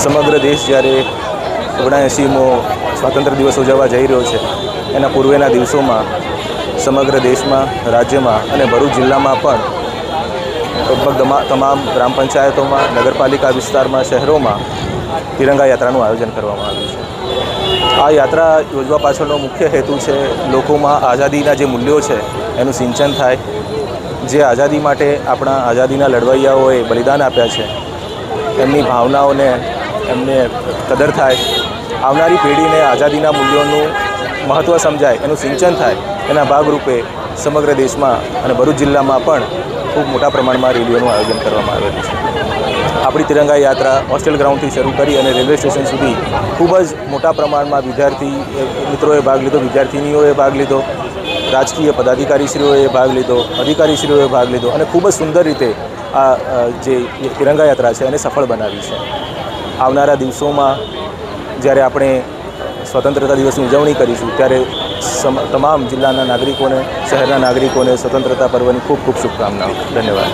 સમગ્ર દેશ જ્યારે 79મો સ્વાતંત્ર્ય દિવસ ઉજવવા જઈ રહ્યો છે, એના પૂર્વેના દિવસોમાં સમગ્ર દેશમાં, રાજ્યમાં અને ભરૂચ જિલ્લામાં પણ લગભગ તમામ ગ્રામ પંચાયતોમાં, નગરપાલિકા વિસ્તારમાં, શહેરોમાં તિરંગા યાત્રાનું આયોજન કરવામાં આવ્યું છે. આ યાત્રા યોજવા પાછળનો મુખ્ય હેતુ છે લોકોમાં આઝાદીના જે મૂલ્યો છે એનું સિંચન થાય. જે આઝાદી માટે આપણા આઝાદીના લડવૈયાઓએ બલિદાન આપ્યા છે, એમની ભાવનાઓને એમને કદર થાય, આવનારી પેઢીને આઝાદીના મૂલ્યોનું મહત્ત્વ સમજાય, એનું સિંચન થાય, એના ભાગરૂપે સમગ્ર દેશમાં અને ભરૂચ જિલ્લામાં પણ ખૂબ મોટા પ્રમાણમાં રેલીઓનું આયોજન કરવામાં આવેલું છે. આપણી તિરંગા યાત્રા હોસ્ટેલ ગ્રાઉન્ડથી શરૂ કરી અને રેલવે સ્ટેશન સુધી ખૂબ જ મોટા પ્રમાણમાં વિદ્યાર્થી મિત્રોએ ભાગ લીધો, વિદ્યાર્થિનીઓએ ભાગ લીધો, રાજકીય પદાધિકારીશ્રીઓએ ભાગ લીધો, અધિકારીશ્રીઓએ ભાગ લીધો અને ખૂબ જ સુંદર રીતે આ જે તિરંગા યાત્રા છે એને સફળ બનાવી છે. આવનારા દિવસોમાં જ્યારે આપણે સ્વતંત્રતા દિવસની ઉજવણી કરીશું ત્યારે તમામ જિલ્લાના નાગરિકોને, શહેરના નાગરિકોને સ્વતંત્રતા પર્વની ખૂબ ખૂબ શુભકામનાઓ. ધન્યવાદ.